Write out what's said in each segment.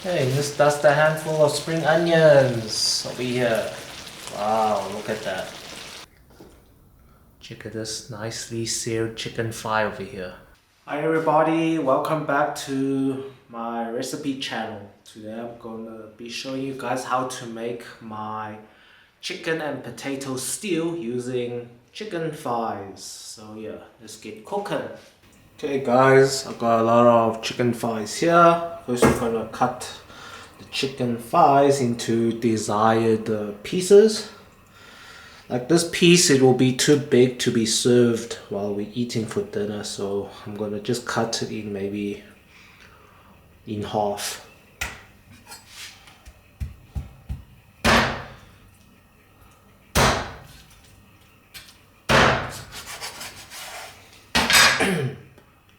Okay, just dust a handful of spring onions over here. Wow, look at that. Check out this nicely seared chicken thigh over here. Hi everybody, welcome back to my recipe channel. Today I'm gonna be showing you guys how to make my chicken and potato stew using chicken thighs. So yeah, let's get cooking. Okay guys, I've got a lot of chicken thighs here. First we're gonna cut the chicken thighs into desired pieces. Like this piece, it will be too big to be served while we're eating for dinner, so I'm gonna just cut it in maybe in half.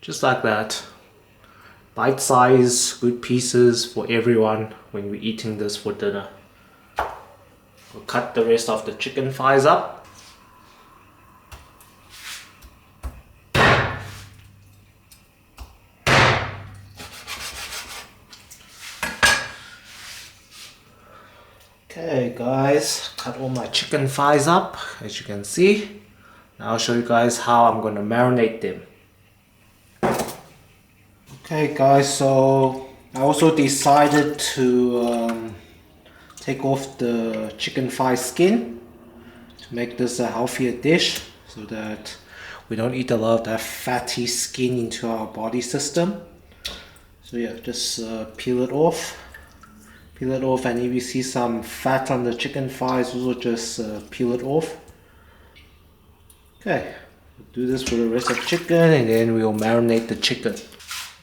Just like that. Bite-sized, good pieces for everyone when we're eating this for dinner. We'll cut the rest of the chicken thighs up. Okay guys, cut all my chicken thighs up as you can see. Now I'll show you guys how I'm going to marinate them. Okay guys, so I also decided to take off the chicken thigh skin to make this a healthier dish so that we don't eat a lot of that fatty skin into our body system. So yeah, just peel it off. Peel it off, and if you see some fat on the chicken thighs, also just peel it off. Okay, we'll do this for the rest of the chicken and then we'll marinate the chicken.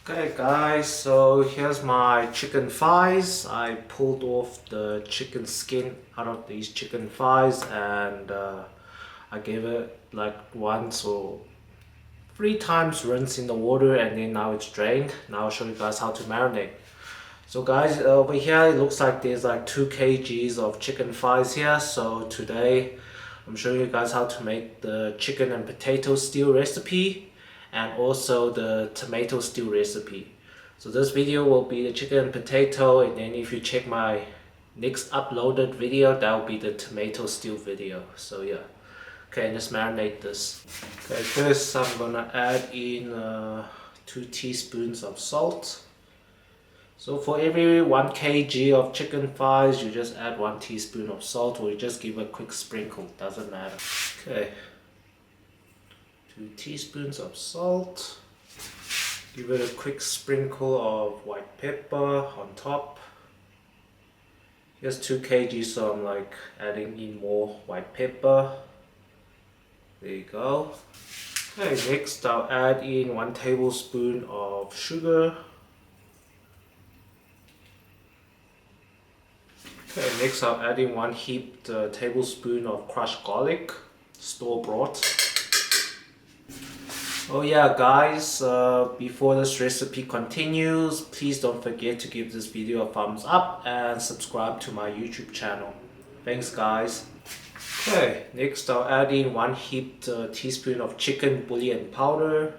Okay guys, so here's my chicken thighs. I pulled off the chicken skin out of these chicken thighs and I gave it like once or 3 times rinse in the water, and then now it's drained. Now I'll show you guys how to marinate. So guys, over here it looks like there's like 2 kgs of chicken thighs here. So today I'm showing you guys how to make the chicken and potato stew recipe and also the tomato stew recipe. So this video will be the chicken and potato, and then if you check my next uploaded video, that will be the tomato stew video. So yeah, okay, let's marinate this. Okay, first I'm gonna add in 2 teaspoons of salt. So for every 1 kg of chicken thighs, you just add 1 teaspoon of salt, or you just give a quick sprinkle, doesn't matter. Okay, 2 teaspoons of salt. Give it a quick sprinkle of white pepper on top. Here's 2 kg, so I'm like adding in more white pepper. There you go. Okay, next I'll add in 1 tablespoon of sugar. Okay, next I'll add in 1 heaped tablespoon of crushed garlic, store bought. Oh yeah guys, before this recipe continues, please don't forget to give this video a thumbs up and subscribe to my YouTube channel. Thanks guys. Okay, next I'll add in 1 heaped teaspoon of chicken bouillon powder.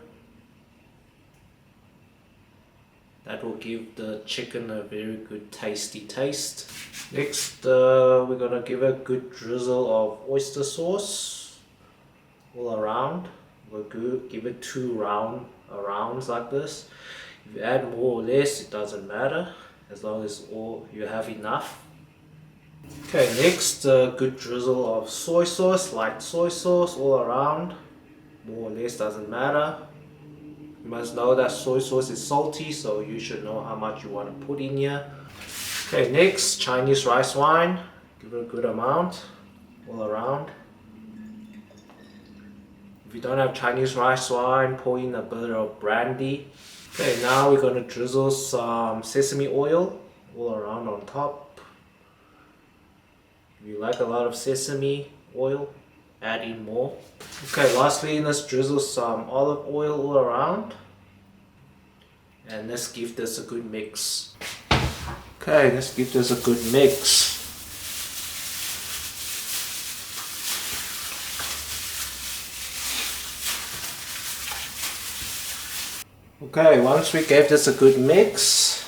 That will give the chicken a very good tasty taste. Next we're gonna give a good drizzle of oyster sauce all around. We'll give it 2 rounds like this. If you add more or less, it doesn't matter, as long as you have enough. Okay, next good drizzle of soy sauce, light soy sauce all around. More or less doesn't matter. You must know that soy sauce is salty, so you should know how much you want to put in here. Okay, next Chinese rice wine. Give it a good amount all around. If you don't have Chinese rice wine, pour in a bit of brandy. Okay, now we're going to drizzle some sesame oil all around on top. If you like a lot of sesame oil, add in more. Okay, lastly, let's drizzle some olive oil all around. And let's give this a good mix. Okay, let's give this a good mix. Okay, once we gave this a good mix,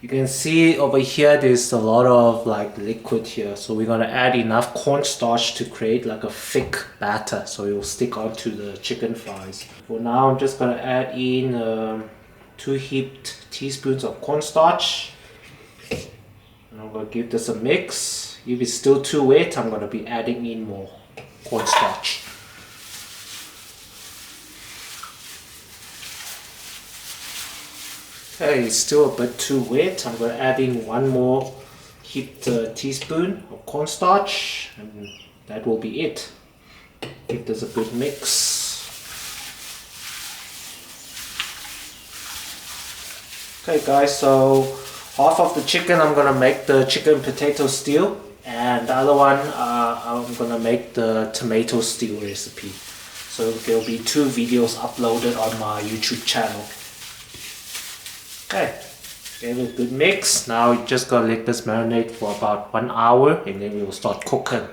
You can see over here there's a lot of like liquid here, so we're gonna add enough cornstarch to create like a thick batter so it will stick onto the chicken thighs. For now I'm just gonna add in 2 heaped teaspoons of cornstarch. And I'm gonna give this a mix. If it's still too wet, I'm gonna be adding in more cornstarch. Okay, it's still a bit too wet. I'm going to add in 1 more heaped teaspoon of cornstarch, and that will be it. Give this a good mix. Okay guys, so half of the chicken I'm going to make the chicken potato stew, and the other one I'm going to make the tomato stew recipe. So there will be 2 videos uploaded on my YouTube channel. Okay, gave it a good mix. Now we just gotta let this marinate for about 1 hour and then we will start cooking.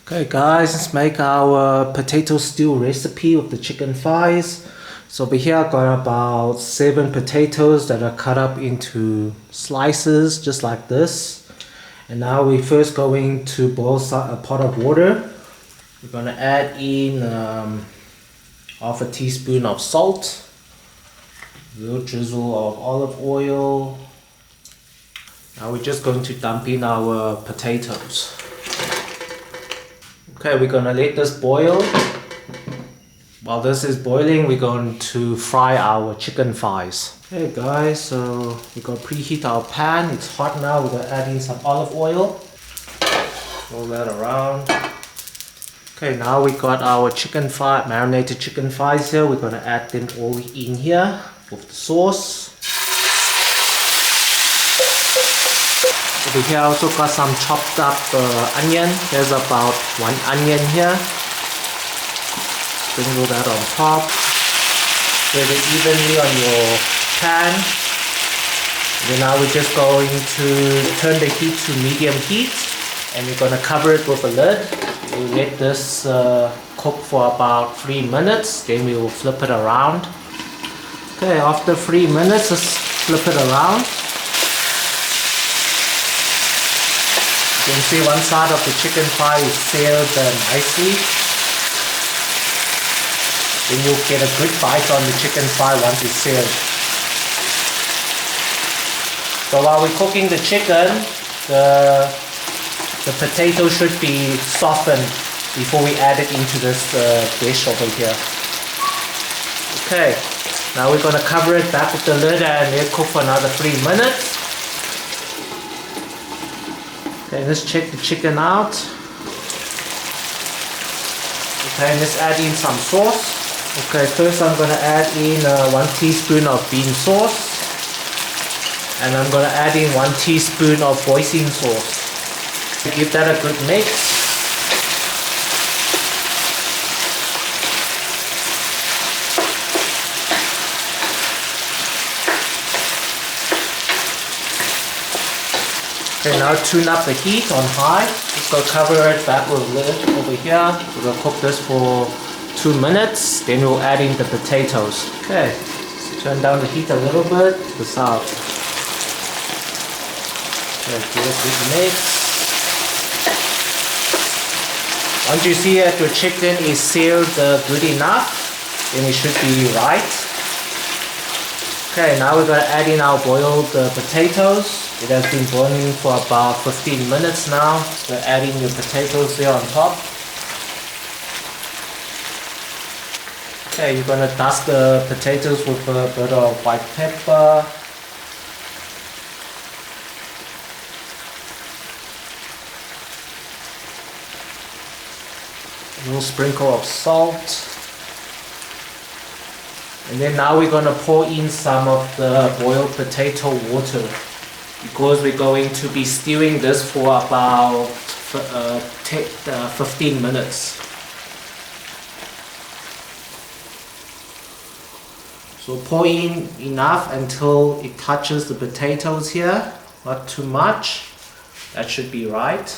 Okay guys, let's make our potato stew recipe with the chicken thighs. So over here I got about 7 potatoes that are cut up into slices just like this. And now we're first going to boil a pot of water. We're gonna add in half a teaspoon of salt. A little drizzle of olive oil. Now we're just going to dump in our potatoes. Okay, we're gonna let this boil. While this is boiling, we're going to fry our chicken thighs. Okay guys, so we're gonna preheat our pan. It's hot now. We're gonna add in some olive oil. Roll that around. Okay, now we got our chicken thigh, marinated chicken thighs here. We're gonna add them all in here with the sauce. Over here I also got some chopped up onion. There's about 1 onion here. Sprinkle that on top. Spread it evenly on your pan. And then now we're just going to turn the heat to medium heat, and we're going to cover it with a lid. We'll let this cook for about 3 minutes, then we will flip it around. Okay, after 3 minutes, let's flip it around. You can see one side of the chicken thigh is seared nicely. Then you'll get a good bite on the chicken thigh once it's seared. So while we're cooking the chicken, the potato should be softened before we add it into this dish over here. Okay. Now we're going to cover it back with the lid and let it cook for another 3 minutes. Okay, let's check the chicken out. Okay, let's add in some sauce. Okay, first I'm going to add in 1 teaspoon of bean sauce. And I'm going to add in 1 teaspoon of hoisin sauce. Give that a good mix. Okay, now tune up the heat on high. Just go cover it back with a lid over here. We're going to cook this for 2 minutes. Then we'll add in the potatoes. Okay, so turn down the heat a little bit to the south. Okay, give it a good mix. Once you see that your chicken is seared good enough, then it should be right. Okay, now we're going to add in our boiled potatoes. It has been boiling for about 15 minutes now. So adding your potatoes there on top. Okay, you're going to dust the potatoes with a bit of white pepper. A little sprinkle of salt. And then now we're going to pour in some of the boiled potato water, because we're going to be stewing this for about 15 minutes. So pour in enough until it touches the potatoes here, not too much. That should be right.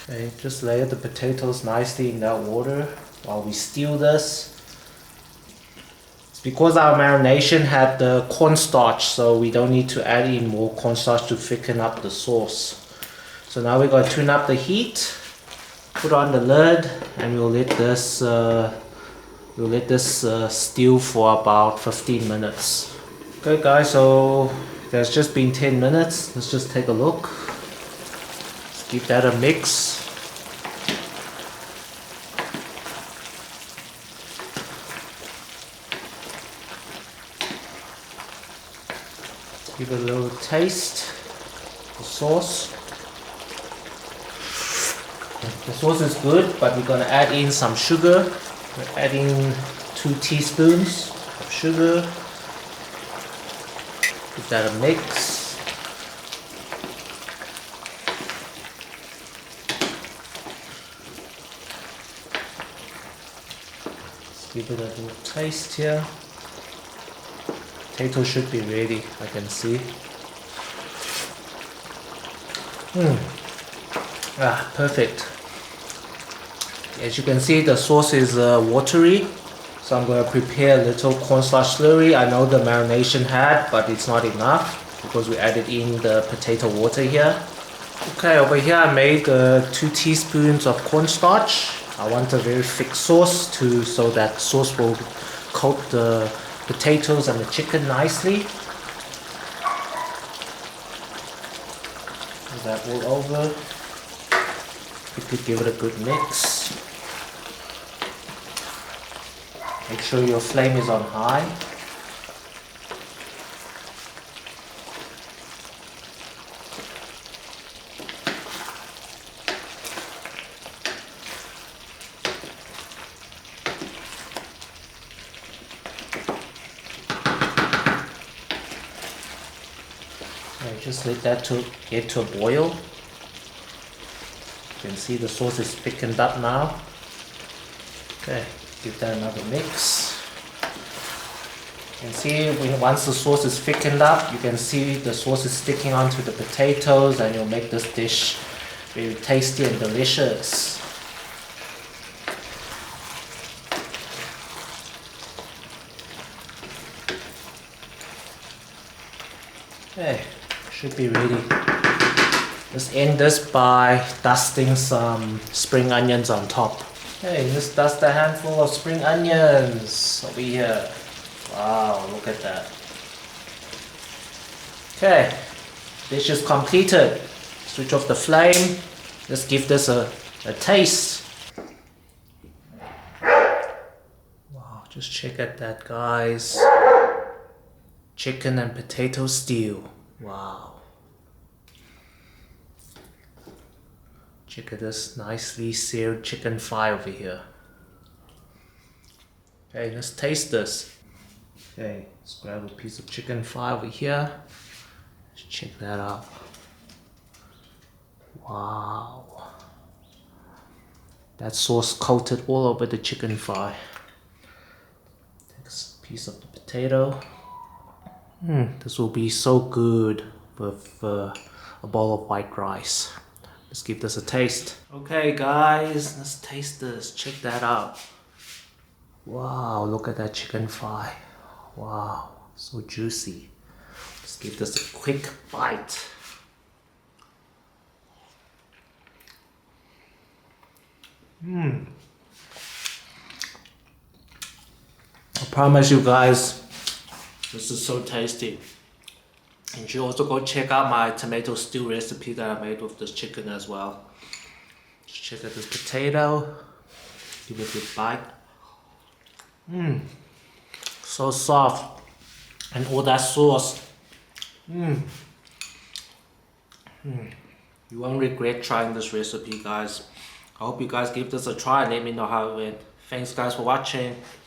Okay, just layer the potatoes nicely in that water while we stew this. because our marination had the cornstarch, so we don't need to add in more cornstarch to thicken up the sauce. So now we're going to tune up the heat, put on the lid, and we'll let this stew for about 15 minutes. Okay guys, so there's just been 10 minutes. Let's just take a look. Let's give that a mix. Give it a little taste. The sauce. The sauce is good, but we're gonna add in some sugar. We're adding 2 teaspoons of sugar. Give that a mix. Let's give it a little taste here. Potato should be ready, I can see. Perfect. As you can see, the sauce is watery. So I'm going to prepare a little cornstarch slurry. I know the marination had, but it's not enough because we added in the potato water here. Okay, over here I made 2 teaspoons of cornstarch. I want a very thick sauce so that sauce will coat the potatoes and the chicken nicely. Put that all over. You could give it a good mix. Make sure your flame is on high. And just let that get to a boil. You can see the sauce is thickened up now. Okay. Give that another mix. You can see once the sauce is thickened up, you can see the sauce is sticking onto the potatoes, and you'll make this dish very tasty and delicious. Okay, should be ready. Let's end this by dusting some spring onions on top. Okay, let's dust a handful of spring onions over here. Wow, look at that. Okay, dish is completed. Switch off the flame. Let's give this a taste. Wow, just check at that, guys. Chicken and potato stew. Wow. Check at this nicely seared chicken thigh over here. Okay, let's taste this. Okay, let's grab a piece of chicken thigh over here. Let's check that out. Wow. That sauce coated all over the chicken thigh. Take a piece of the potato. This will be so good with a bowl of white rice. Let's give this a taste. Okay guys, let's taste this. Check that out. Wow, look at that chicken thigh. Wow, so juicy. Let's give this a quick bite. I promise you guys, this is so tasty. And you should also go check out my tomato stew recipe that I made with this chicken as well. Just check out this potato. Give it a good bite. So soft. And all that sauce. You won't regret trying this recipe, guys. I hope you guys give this a try and let me know how it went. Thanks guys for watching.